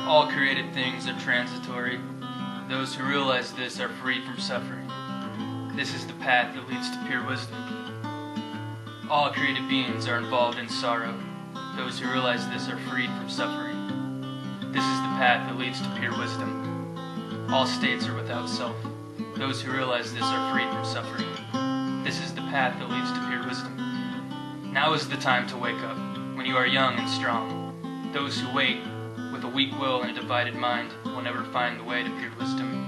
All created things are transitory. Those who realize this are freed from suffering. This is the path that leads to pure wisdom. All created beings are involved in sorrow. Those who realize this are freed from suffering. This is the path that leads to pure wisdom. All states are without self. Those who realize this are freed from suffering. This is the path that leads to pure wisdom. Now is the time to wake up, when you are young and strong. Those who wait with a weak will and a divided mind will never find the way to pure wisdom.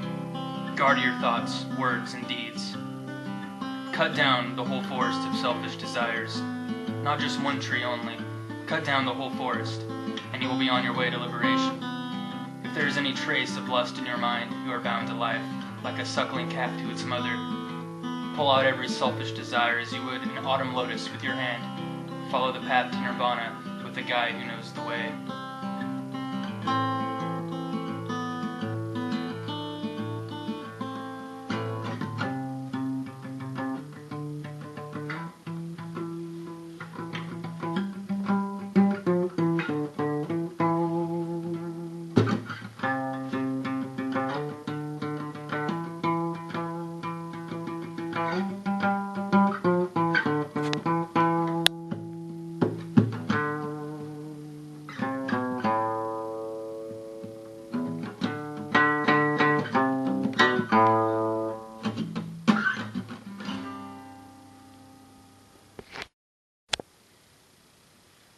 Guard your thoughts, words, and deeds. Cut down the whole forest of selfish desires. Not just one tree only. Cut down the whole forest, and you will be on your way to liberation. If there is any trace of lust in your mind, you are bound to life, like a suckling calf to its mother. Pull out every selfish desire as you would an autumn lotus with your hand. Follow the path to nirvana with a guide who knows the way.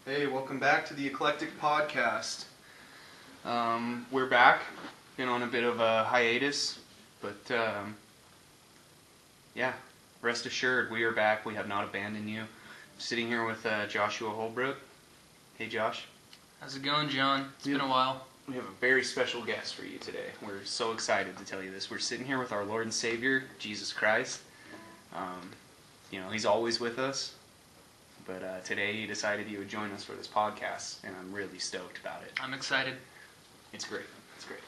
Hey, welcome back to the Eclectic Podcast. We're back. Been on a bit of a hiatus, but yeah, rest assured, we are back. We have not abandoned you. I'm sitting here with Joshua Holbrook. Hey, Josh. How's it going, John? It's been a while. We have a very special guest for you today. We're so excited to tell you this. We're sitting here with our Lord and Savior, Jesus Christ. He's always with us. But today he decided he would join us for this podcast, and I'm really stoked about it. I'm excited. It's great. It's great.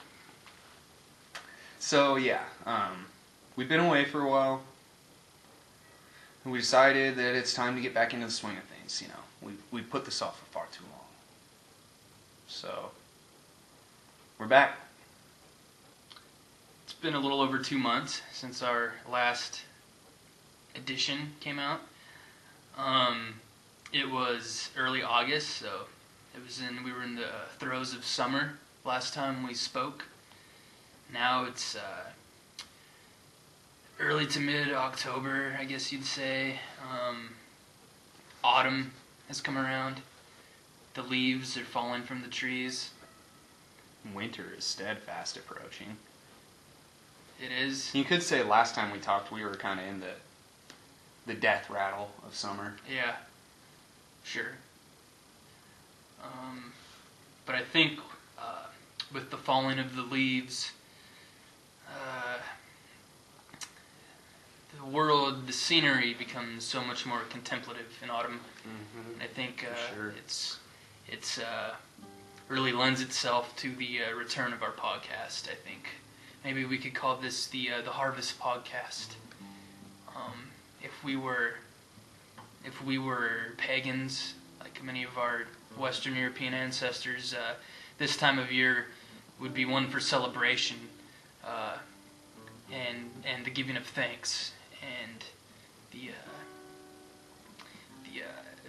So, yeah, we've been away for a while. We decided that it's time to get back into the swing of things, you know. We put this off for far too long. So, we're back. It's been a little over 2 months since our last edition came out. It was early August, so we were in the throes of summer last time we spoke. Now it's early to mid-October, I guess you'd say. Autumn has come around. The leaves are falling from the trees. Winter is steadfast approaching. It is. You could say last time we talked we were kind of in the death rattle of summer. Yeah, sure. But I think with the falling of the leaves, the scenery becomes so much more contemplative in autumn. Mm-hmm. I think sure. it's really lends itself to the return of our podcast. I think maybe we could call this the Harvest Podcast. If we were pagans, like many of our Western European ancestors, this time of year would be one for celebration and the giving of thanks and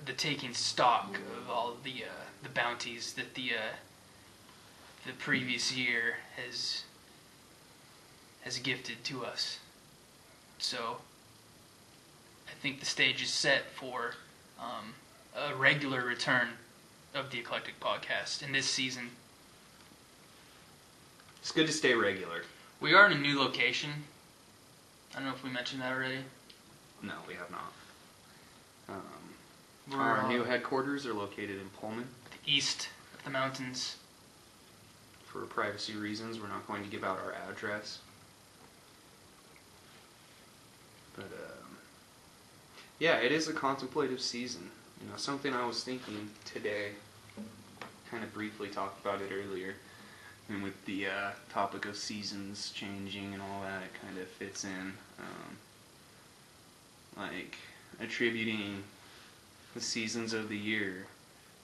the taking stock of all the bounties that the previous year has gifted to us. So I think the stage is set for a regular return of the Eclectic Podcast in this season. It's good to stay regular. We are in a new location. I don't know if we mentioned that already. No, we have not. Our new headquarters are located in Pullman. East of the mountains. For privacy reasons, we're not going to give out our address. But, yeah, it is a contemplative season. You know, something I was thinking today, kind of briefly talked about it earlier, and with the topic of seasons changing and all that, it kind of fits in, like attributing the seasons of the year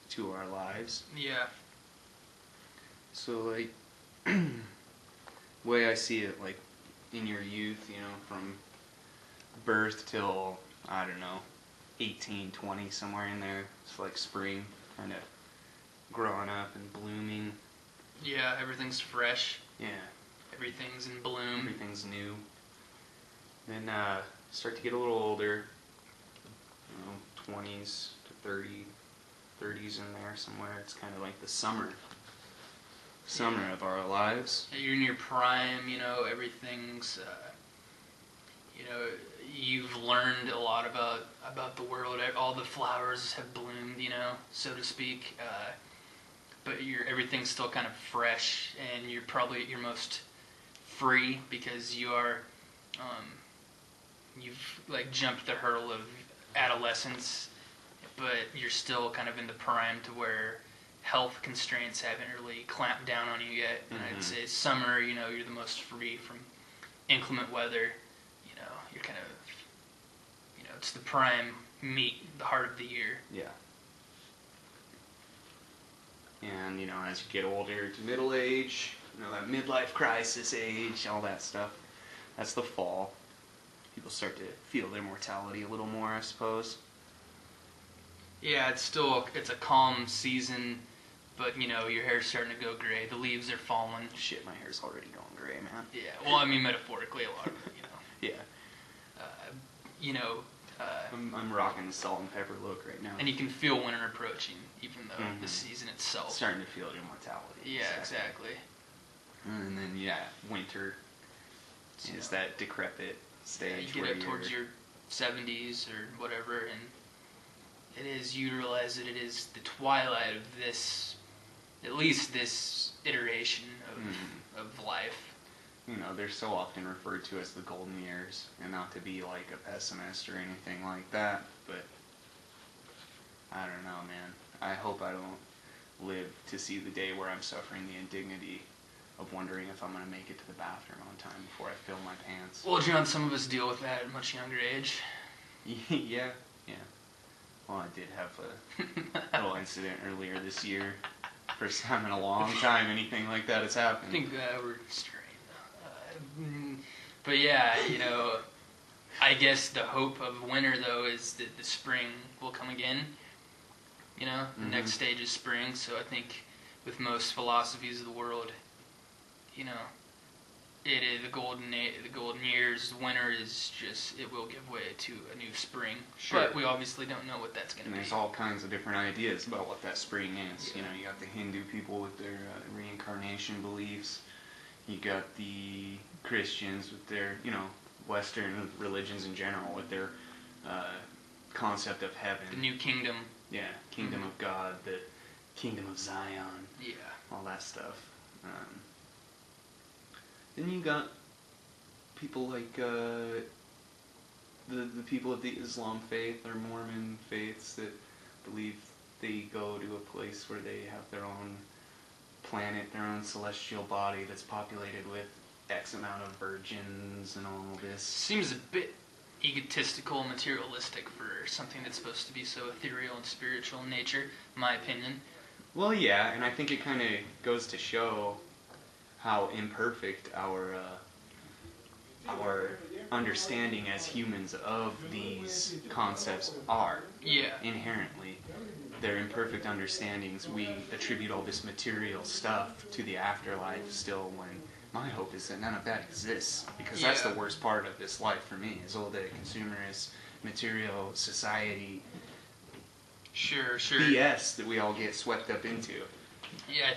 to our lives. Yeah. So, like, way I see it, like, in your youth, you know, from birth till, I don't know, 18, 20, somewhere in there. It's like spring, kind of growing up and blooming. Yeah, everything's fresh. Yeah. Everything's in bloom. Everything's new. Then start to get a little older, you know, 20s to 30s in there somewhere. It's kind of like the summer of our lives. You're in your prime, you know, everything's, you know, you've learned a lot about the world. All the flowers have bloomed, you know, so to speak. But everything's still kind of fresh, and you're probably at your most free because you are, you've like jumped the hurdle of adolescence, but you're still kind of in the prime to where health constraints haven't really clamped down on you yet. And I'd say summer, you know, you're the most free from inclement weather. You know, you're kind of, you know, it's the prime meat, the heart of the year. Yeah. And, you know, as you get older to middle age, you know, that midlife crisis age, all that stuff, that's the fall. People start to feel their mortality a little more, I suppose. Yeah, it's a calm season, but, you know, your hair's starting to go gray. The leaves are falling. Shit, my hair's already going gray, man. Yeah, well, I mean, metaphorically, a lot of it, you know. Yeah. You know... I'm rocking the salt and pepper look right now. And you can feel winter approaching, even though the season itself... Starting to feel immortality. Yeah, exactly. And then, yeah, winter is that decrepit stage. You get up towards your 70s or whatever, and you realize that it is the twilight of this, at least this iteration of life. You know, they're so often referred to as the golden years, and not to be like a pessimist or anything like that, but I don't know, man. I hope I don't live to see the day where I'm suffering the indignity of wondering if I'm going to make it to the bathroom on time before I fill my pants. Well, John, some of us deal with that at a much younger age. Yeah. Well, I did have a little incident earlier this year. First time in a long time anything like that has happened. I think we're straight. But yeah, you know, I guess the hope of winter, though, is that the spring will come again. You know, the next stage is spring, so I think with most philosophies of the world, you know, it is the golden years. Winter is just, it will give way to a new spring. Sure. But we obviously don't know what that's going to be. And there's all kinds of different ideas about what that spring is. Yeah. You know, you got the Hindu people with their reincarnation beliefs. You got the Christians with their, you know, Western religions in general with their concept of heaven. The new kingdom. Yeah, kingdom of God, the kingdom of Zion. Yeah. All that stuff. Then you got people like the people of the Islam faith or Mormon faiths that believe they go to a place where they have their own planet, their own celestial body that's populated with X amount of virgins and all this. Seems a bit egotistical, materialistic for something that's supposed to be so ethereal and spiritual in nature, in my opinion. Well, yeah, and I think it kind of goes to show how imperfect our understanding as humans of these concepts are. Yeah. Inherently. They're imperfect understandings. We attribute all this material stuff to the afterlife still, when my hope is that none of that exists. Because that's the worst part of this life for me, is all the consumerist, material, society, sure, BS that we all get swept up into. Yeah, I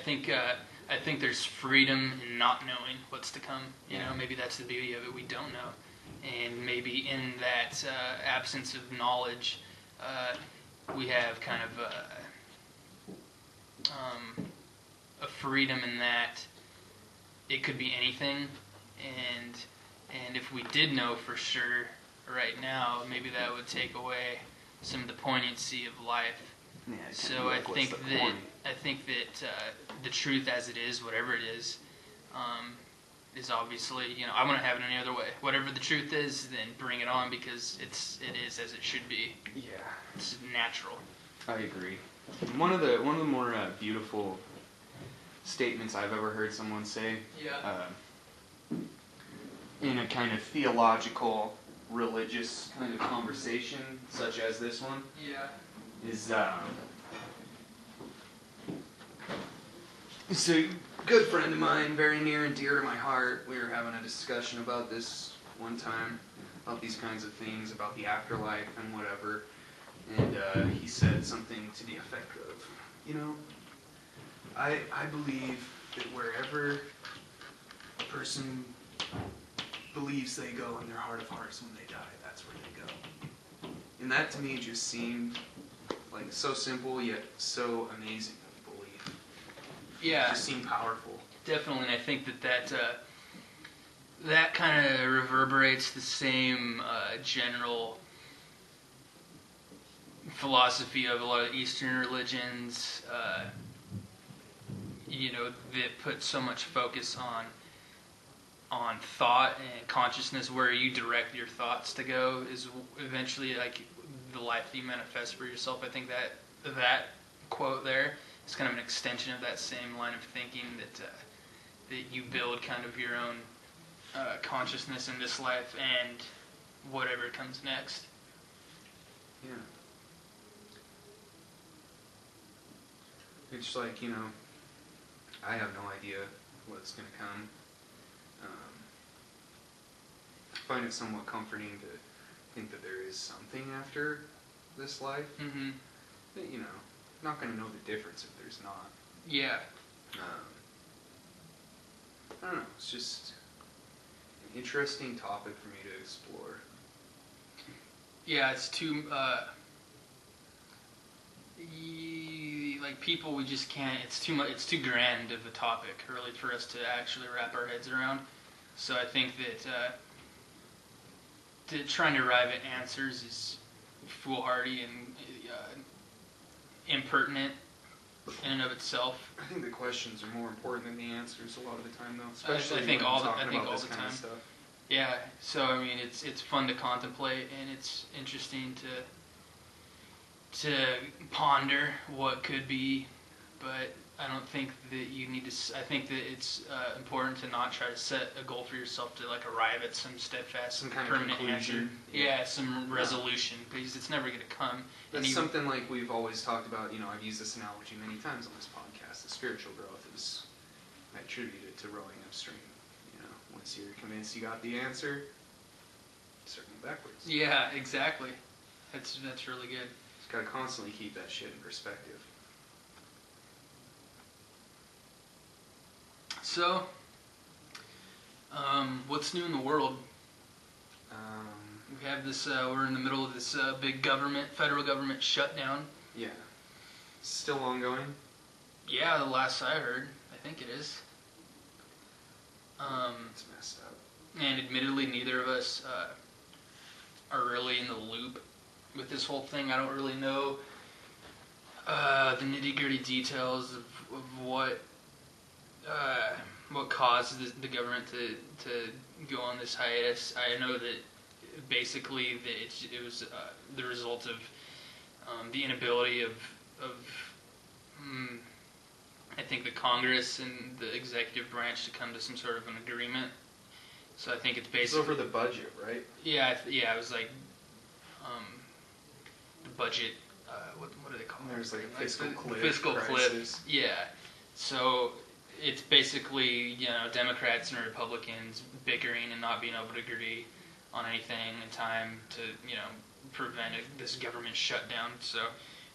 think there's freedom in not knowing what's to come. You know, maybe that's the beauty of it. We don't know. And maybe in that absence of knowledge, we have kind of a freedom in that it could be anything, and if we did know for sure right now, maybe that would take away some of the poignancy of life. Yeah, so I think that the truth as it is, whatever it is obviously, you know, I wouldn't have it any other way. Whatever the truth is, then bring it on, because it is as it should be. Yeah, it's natural. I agree. One of the more beautiful statements I've ever heard someone say. Yeah. In a kind of theological, religious kind of conversation, such as this one. Yeah. Is a good friend of mine, very near and dear to my heart. We were having a discussion about this one time, about these kinds of things, about the afterlife and whatever. And he said something to the effect of, I believe that wherever a person believes they go in their heart of hearts when they die, that's where they go. And that to me just seemed like so simple yet so amazing of a belief. Yeah. It just seemed powerful. Definitely, and I think that kind of reverberates the same general philosophy of a lot of Eastern religions, that put so much focus on thought and consciousness. Where you direct your thoughts to go is eventually like the life that you manifest for yourself. I think that quote there is kind of an extension of that same line of thinking, that you build kind of your own consciousness in this life and whatever comes next. Yeah. It's like, I have no idea what's going to come. I find it somewhat comforting to think that there is something after this life. Mm-hmm. But, not going to know the difference if there's not. Yeah. I don't know. It's just an interesting topic for me to explore. Yeah, it's too... like people, we just can't. It's too much. It's too grand of a topic, really, for us to actually wrap our heads around. So I think that trying to arrive at answers is foolhardy and impertinent in and of itself. I think the questions are more important than the answers a lot of the time, though. Especially I think when all we're talking about the this kind time. of stuff. Yeah. So I mean, it's fun to contemplate, and it's interesting to ponder what could be, but I don't think that you need to. I think that it's important to not try to set a goal for yourself to like arrive at some steadfast, some kind permanent of conclusion. answer. Yeah, some resolution, because it's never going to come. That's something like we've always talked about. I've used this analogy many times on this podcast. The spiritual growth is attributed to rowing upstream. Once you're convinced you got the answer, circling backwards. Yeah, exactly. That's really good. Just gotta constantly keep that shit in perspective. So, what's new in the world? We have this. We're in the middle of this big federal government shutdown. Yeah. Still ongoing? Yeah, the last I heard, I think it is. It's messed up. And admittedly, neither of us are really in the loop with this whole thing. I don't really know the nitty-gritty details of what caused the government to go on this hiatus. I know that basically it was the result of the inability of I think the Congress and the executive branch to come to some sort of an agreement. So I think it's basically... It's over the budget, right? Yeah, it was like the budget... what do they call it? There's like a fiscal cliff. Fiscal cliff, yeah. So it's basically, Democrats and Republicans bickering and not being able to agree on anything in time to, prevent this government shutdown. So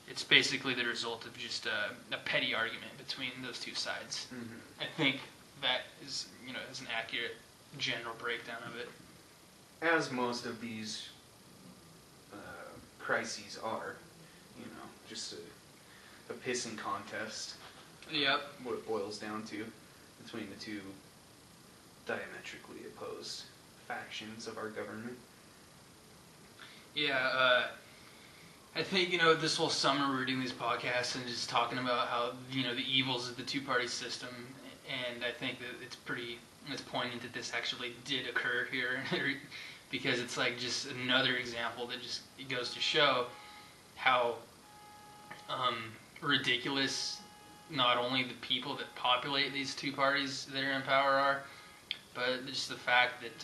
it's basically the result of just a petty argument between those two sides. Mm-hmm. I think that is, is an accurate general breakdown of it. As most of these crises are, just a pissing contest. Yep. What it boils down to between the two diametrically opposed factions of our government. Yeah, I think, this whole summer we're doing these podcasts and just talking about how, the evils of the two-party system, and I think that it's poignant that this actually did occur here, because it's like just another example that just goes to show how ridiculous not only the people that populate these two parties that are in power are, but just the fact that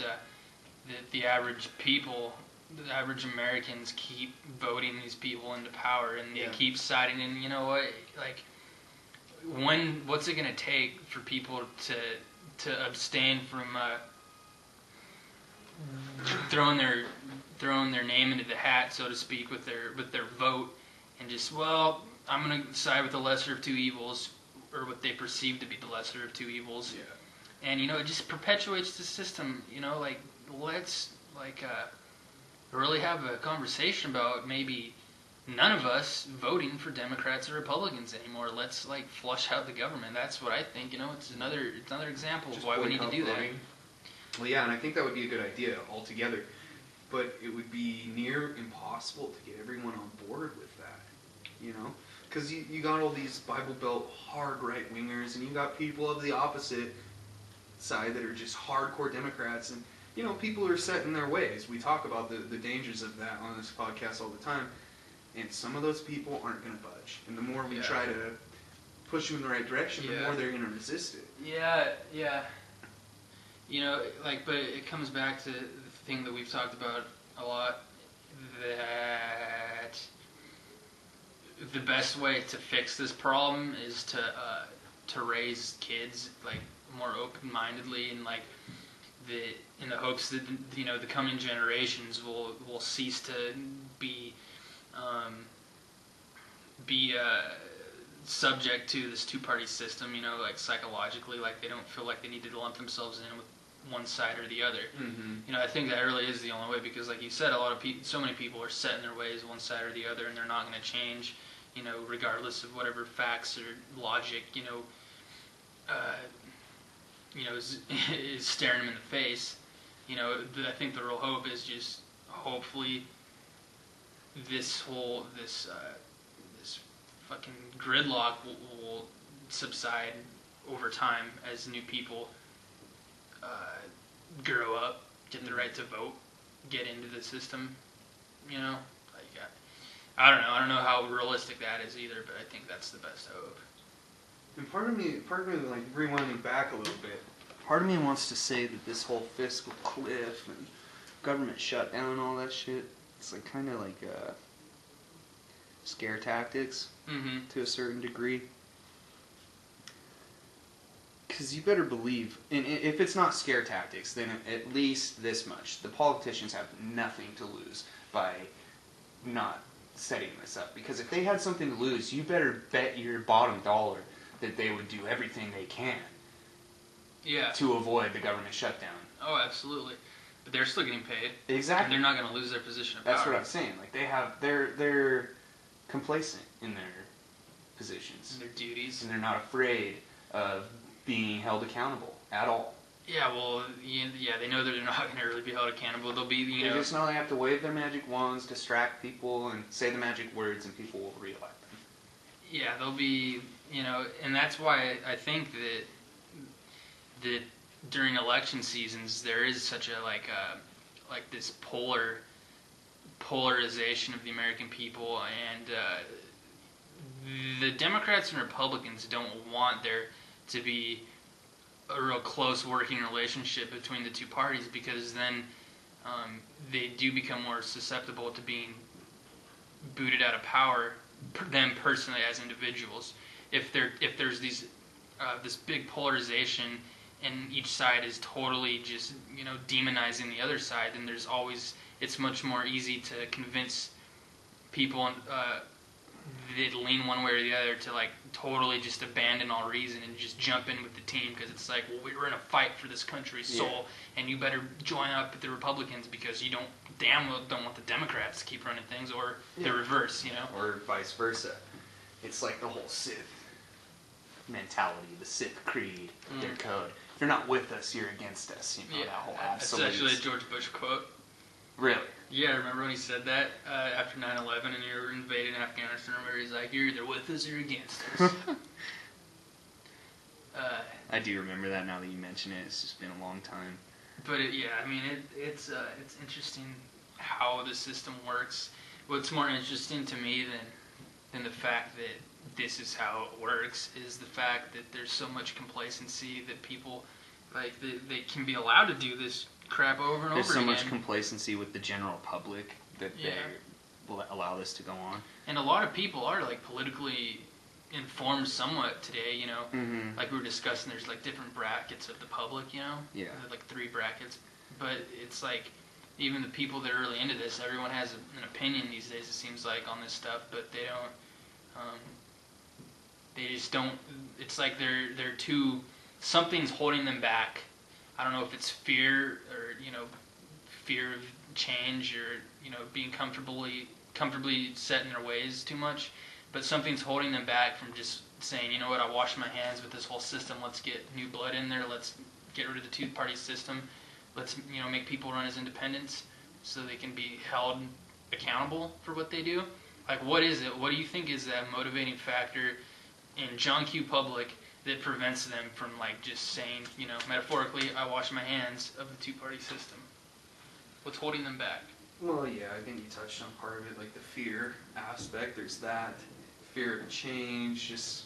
that the average people, the average Americans, keep voting these people into power, and they keep siding. And you know what? Like, what's it going to take for people to abstain from throwing their name into the hat, so to speak, with their vote, and just, well, I'm going to side with the lesser of two evils, or what they perceive to be the lesser of two evils. Yeah. And it just perpetuates the system. Like, let's really have a conversation about maybe none of us voting for Democrats or Republicans anymore. Let's flush out the government. That's what I think. It's another example of why we need to do that. Well, yeah, and I think that would be a good idea altogether. But it would be near impossible to get everyone on board with that, Because you got all these Bible Belt hard right-wingers, and you got people of the opposite side that are just hardcore Democrats, and, people are set in their ways. We talk about the dangers of that on this podcast all the time, and some of those people aren't going to budge. And the more we try to push them in the right direction, the more they're going to resist it. Yeah. But it comes back to the thing that we've talked about a lot, that the best way to fix this problem is to raise kids more open-mindedly, and in the hopes that the coming generations will cease to be subject to this two-party system. Psychologically, they don't feel like they need to lump themselves in with one side or the other. Mm-hmm. I think that really is the only way, because like you said, so many people are set in their ways, one side or the other, and they're not going to change, regardless of whatever facts or logic, is staring them in the face. I think the real hope is just, hopefully, this fucking gridlock will subside over time as new people grow up, get the right to vote, get into the system. I don't know. I don't know how realistic that is either, but I think that's the best hope. And part of me, rewinding back a little bit, part of me wants to say that this whole fiscal cliff and government shutdown and all that shit, it's kind of scare tactics to a certain degree. Because you better believe, and if it's not scare tactics, then at least this much: the politicians have nothing to lose by not setting this up. Because if they had something to lose, you better bet your bottom dollar that they would do everything they can to avoid the government shutdown. Oh, absolutely. But they're still getting paid. Exactly. And they're not going to lose their position of power. That's what I'm saying. They're complacent in their positions. And their duties. And they're not afraid of being held accountable at all. Yeah, well, they know that they're not going to really be held accountable. They'll be, They just know they have to wave their magic wands, distract people, and say the magic words, and people will re-elect them. Yeah, they'll be, and that's why I think that during election seasons there is such a this polarization of the American people, and the Democrats and Republicans don't want there to be a real close working relationship between the two parties, because then they do become more susceptible to being booted out of power, them personally as individuals. If there's this big polarization and each side is totally just demonizing the other side, then it's much more easy to convince people that lean one way or the other to totally just abandon all reason and just jump in with the team, because it's we're in a fight for this country's soul, and you better join up with the Republicans because you don't want the Democrats to keep running things, or the reverse, or vice versa. It's the whole Sith mentality, the Sith creed, their code. If you're not with us, you're against us. That whole absolute. That's actually a George Bush quote. Really? Yeah, I remember when he said that after 9/11 and you were invading Afghanistan. Remember, he's like, "You're either with us or against us." I do remember that now that you mention it. It's just been a long time. But it's interesting how the system works. What's more interesting to me than the fact that this is how it works, is the fact that there's so much complacency that people, like, they can be allowed to do this crap over and over again. There's so much complacency with the general public that they will allow this to go on. And a lot of people are, like, politically informed somewhat today, you know. Mm-hmm. Like we were discussing, there's, like, different brackets of the public, you know. Yeah. There's, like, 3 brackets. But it's like, even the people that are really into this, everyone has an opinion these days, it seems like, on this stuff, but they don't, they just don't, it's like they're too, something's holding them back. I don't know if it's fear or, you know, fear of change or, you know, being comfortably set in their ways too much, but something's holding them back from just saying, you know what, I washed my hands with this whole system, let's get new blood in there, let's get rid of the two-party system, let's, you know, make people run as independents so they can be held accountable for what they do. Like, what is it? What do you think is that motivating factor in John Q. Public that prevents them from, like, just saying, you know, metaphorically, I wash my hands of the two-party system? What's holding them back? Well, yeah, I think you touched on part of it, like the fear aspect. There's that fear of change, just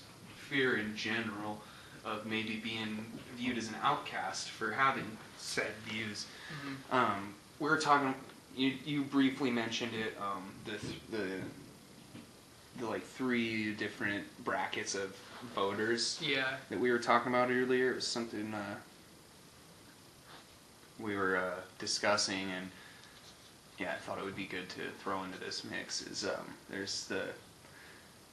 fear in general of maybe being viewed as an outcast for having said views. Mm-hmm. We were talking. You briefly mentioned it. The like 3 different brackets of voters. Yeah. That we were talking about earlier. It was something we were discussing, and yeah, I thought it would be good to throw into this mix. Is there's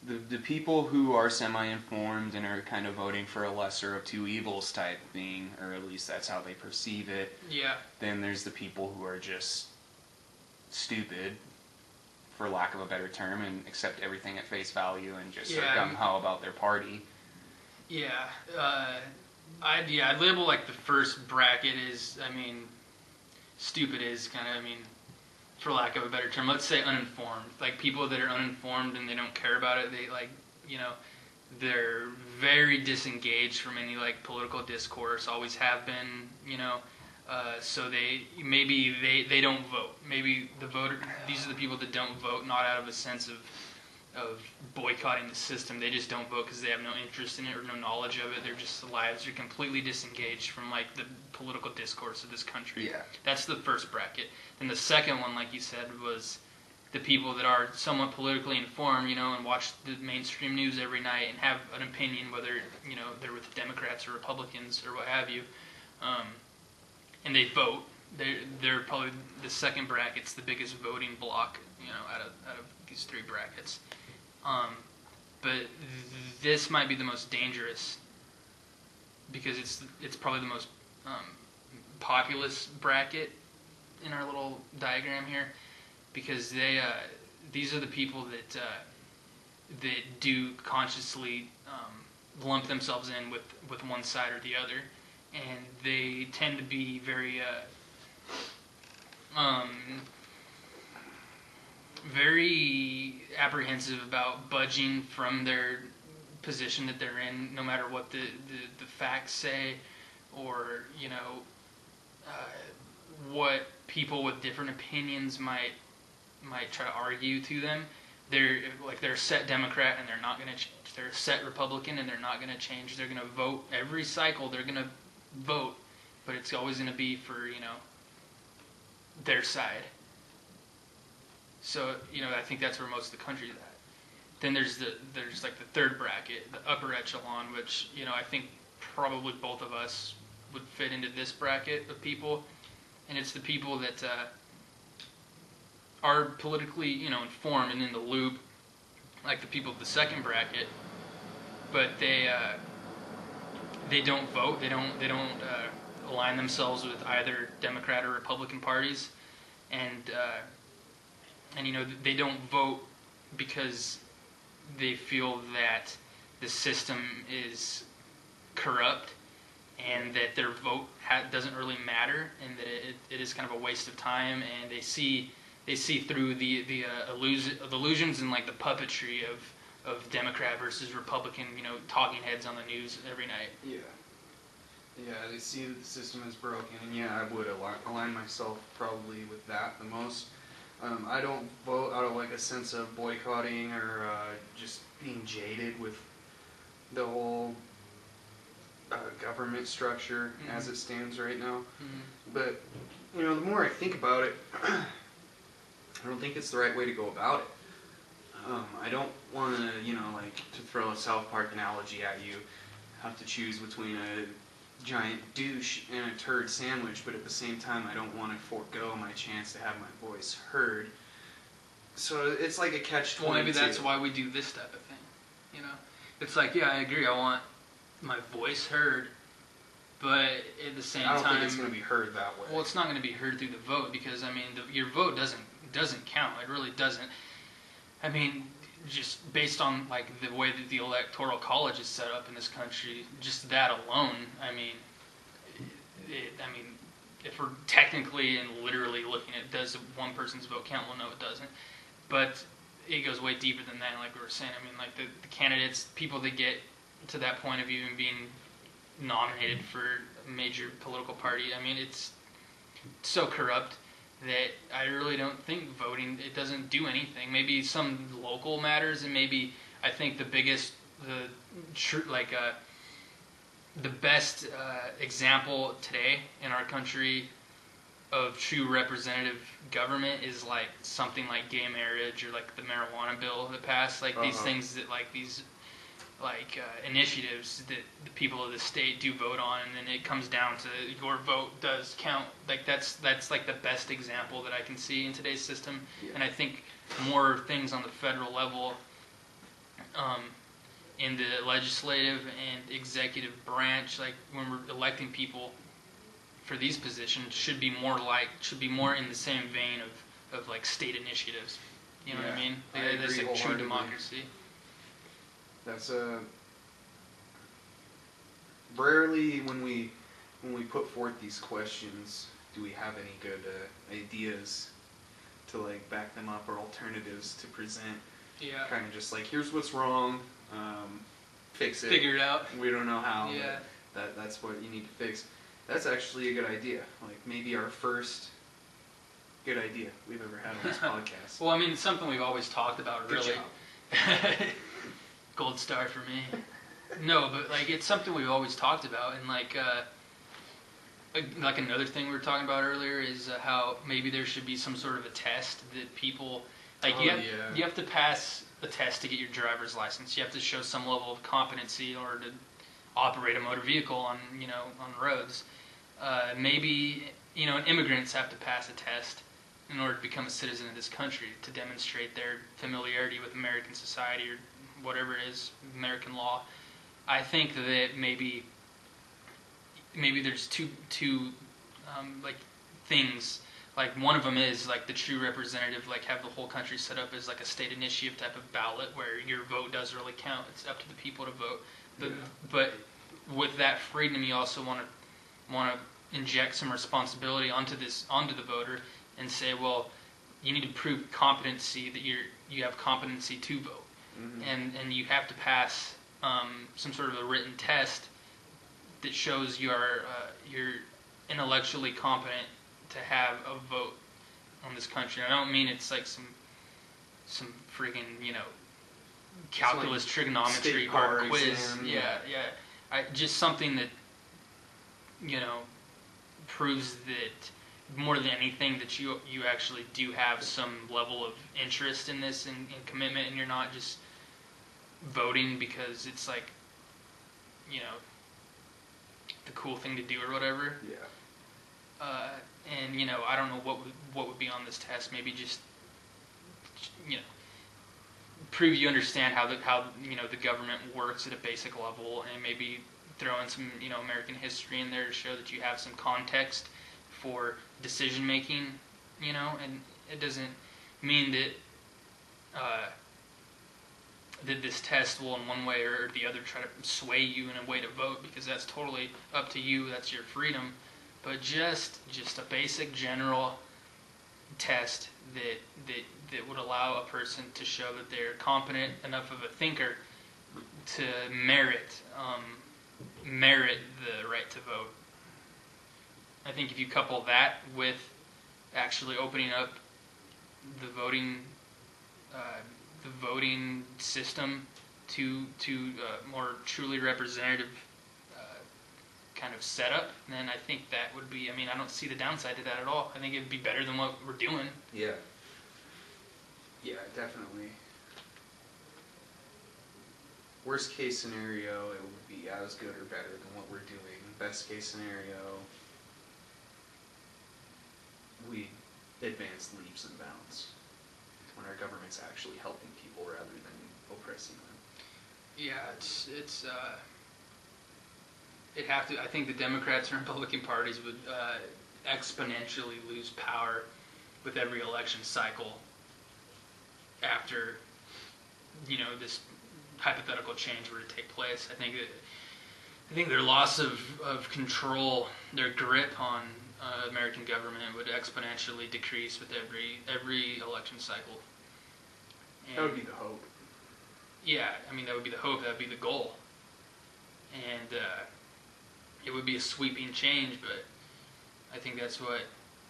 the people who are semi-informed and are kind of voting for a lesser of two evils type thing, or at least that's how they perceive it. Yeah. Then there's the people who are just stupid, for lack of a better term, and accept everything at face value and just are gung-ho about their party. Yeah. I'd label, like, the first bracket is, I mean, stupid is kind of, I mean, for lack of a better term, let's say uninformed. Like, people that are uninformed and they don't care about it, they, like, you know, they're very disengaged from any, like, political discourse, always have been, you know, so they don't vote. Maybe these are the people that don't vote, not out of a sense of boycotting the system. They just don't vote because they have no interest in it or no knowledge of it. Their lives are completely disengaged from, like, the political discourse of this country. Yeah. That's the first bracket. Then the second one, like you said, was the people that are somewhat politically informed, you know, and watch the mainstream news every night and have an opinion, whether, you know, they're with Democrats or Republicans or what have you, and they vote. They're probably the second bracket's the biggest voting block, you know, out of these 3 brackets. But this might be the most dangerous because it's probably the most populous bracket in our little diagram here, because these are the people that do consciously lump themselves in with one side or the other, and they tend to be very very apprehensive about budging from their position that they're in, no matter what the facts say, or, you know, what people with different opinions might try to argue to them. They're a set Democrat and they're not going to change. They're a set Republican and they're not going to change. They're going to vote every cycle. They're going to vote, but it's always going to be for, you know, their side. So, you know, I think that's where most of the country's at. Then there's like the third bracket, the upper echelon, which, you know, I think probably both of us would fit into this bracket of people, and it's the people that are politically, you know, informed and in the loop, like the people of the second bracket, but they don't vote. They don't align themselves with either Democrat or Republican parties, and you know, they don't vote because they feel that the system is corrupt and that their vote doesn't really matter, and that it is kind of a waste of time, and they see through the illusions and, like, the puppetry of Democrat versus Republican, you know, talking heads on the news every night. Yeah, they see that the system is broken, and yeah, I would align myself probably with that the most. I don't vote out of like a sense of boycotting or just being jaded with the whole government structure as it stands right now. But the more I think about it, I don't think it's the right way to go about it. I don't want to, like, to throw a South Park analogy at you, have to choose between a giant douche and a turd sandwich, but at the same time I don't want to forego my chance to have my voice heard. So it's like a catch-22. Well, maybe that's why we do this type of thing. It's like, yeah, I agree, I want my voice heard, but at the same time, I don't think it's going to be heard that way. Well, it's not going to be heard through the vote because your vote doesn't count. It really doesn't. I mean, just based on like the way that the electoral college is set up in this country, just that alone. I mean, if we're technically and literally looking at does one person's vote count? Well, no, it doesn't. But it goes way deeper than that. Like we were saying, I mean, like the candidates, people that get to that point of even being nominated for a major political party. I mean, it's so corrupt that I really don't think voting, it doesn't do anything. Maybe some local matters, and maybe I think the best example today in our country of true representative government is like something like gay marriage or like the marijuana bill that passed. Like these things that like these initiatives that the people of the state do vote on, and then it comes down to your vote does count. Like that's like the best example that I can see in today's system. Yeah. And I think more things on the federal level, in the legislative and executive branch, like when we're electing people for these positions, should be more in the same vein of like state initiatives. You know what I mean? Like, that's like true democracy. That's rarely when we put forth these questions do we have any good ideas to like back them up or alternatives to present. Yeah. Kind of just like, here's what's wrong, fix it. Figure it out. We don't know how. Yeah. But that's what you need to fix. That's actually a good idea. Like maybe our first good idea we've ever had on this podcast. Well, I mean, it's something we've always talked about. Good really. Job. Gold star for me. No, but like it's something we've always talked about, and like another thing we were talking about earlier is how maybe there should be some sort of a test that people like you have to pass a test to get your driver's license. You have to show some level of competency in order to operate a motor vehicle on roads. Maybe immigrants have to pass a test in order to become a citizen of this country to demonstrate their familiarity with American society or whatever it is, American law. I think that maybe there's two like things. Like one of them is like the true representative, like have the whole country set up as like a state initiative type of ballot where your vote does really count. It's up to the people to vote. But with that freedom, you also want to inject some responsibility onto the voter and say, well, you need to prove competency that you have competency to vote. Mm-hmm. And you have to pass some sort of a written test that shows you're intellectually competent to have a vote on this country. I don't mean it's like some friggin' calculus, like trigonometry hard quiz. Exam. Yeah. Just something that proves that more than anything that you actually do have some level of interest in this and commitment, and you're not just voting because it's like the cool thing to do or whatever. Yeah. And I don't know what would be on this test. Maybe just prove you understand how the government works at a basic level, and maybe throw in some American history in there to show that you have some context for decision making. And it doesn't mean that that this test will in one way or the other try to sway you in a way to vote, because that's totally up to you. That's your freedom. But just a basic general test that would allow a person to show that they're competent enough of a thinker to merit the right to vote. I think if you couple that with actually opening up the voting system to more truly representative kind of setup, then I think that would be. I mean, I don't see the downside to that at all. I think it'd be better than what we're doing. Yeah. Yeah, definitely. Worst case scenario, it would be as good or better than what we're doing. Best case scenario, we advance leaps and bounds when our government's actually helping people rather than oppressing them. Yeah, it'd have to. I think the Democrats and Republican parties would exponentially lose power with every election cycle after, this hypothetical change were to take place. I think their loss of control, their grip on American government would exponentially decrease with every election cycle. And that would be the hope. Yeah, I mean, that would be the hope. That would be the goal. And it would be a sweeping change, but I think that's what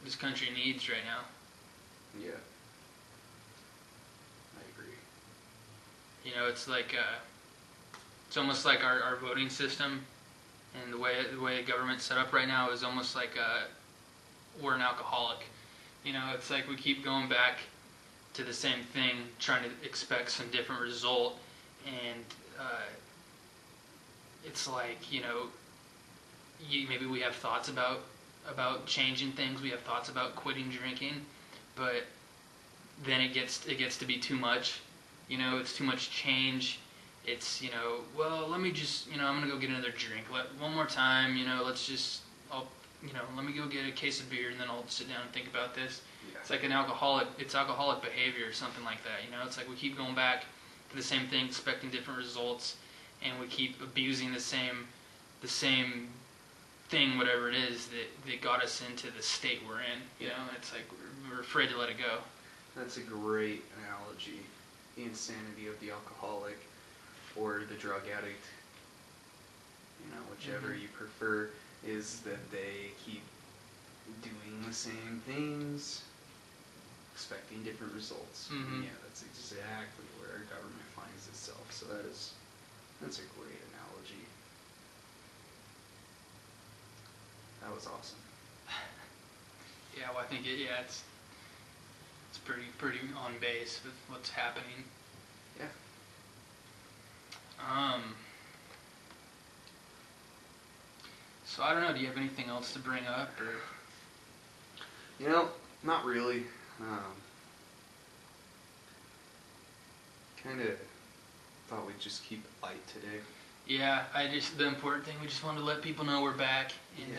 this country needs right now. Yeah. I agree. It's like it's almost like our voting system and the way government's set up right now is almost like we're an alcoholic. It's like we keep going back to the same thing, trying to expect some different result, and it's like maybe we have thoughts about changing things. We have thoughts about quitting drinking, but then it gets to be too much. It's too much change. It's, well, let me just, I'm going to go get another drink. One more time, let me go get a case of beer and then I'll sit down and think about this. Yeah. It's like alcoholic behavior or something like that. It's like we keep going back to the same thing, expecting different results, and we keep abusing the same thing, whatever it is, that got us into the state we're in. It's like we're afraid to let it go. That's a great analogy. The insanity of the alcoholic or the drug addict, whichever you prefer, is that they keep doing the same things, expecting different results. Mm-hmm. Yeah, that's exactly where our government finds itself. So that's a great analogy. That was awesome. Yeah, well, I think it's pretty on base with what's happening. Yeah. So I don't know. Do you have anything else to bring up, or? Not really. Kind of thought we'd just keep it light today. Yeah, the important thing, we just wanted to let people know we're back, and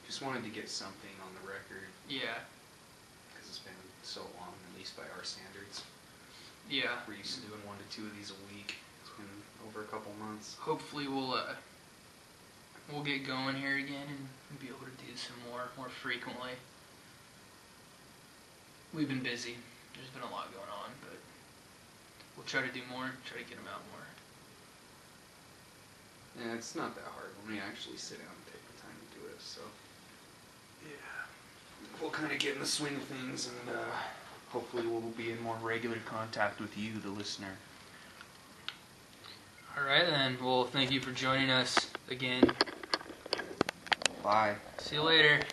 just wanted to get something on the record. Yeah. Because it's been so long, at least by our standards. Yeah. We're used to doing 1 to 2 of these a week. It's been over a couple months. Hopefully we'll get going here again and be able to do some more frequently. We've been busy. There's been a lot going on, but we'll try to do more, try to get them out more. Yeah, it's not that hard when we actually sit down and take the time to do it, so. Yeah. We'll kind of get in the swing of things, and hopefully we'll be in more regular contact with you, the listener. All right, then. Well, thank you for joining us again. Bye. See you later.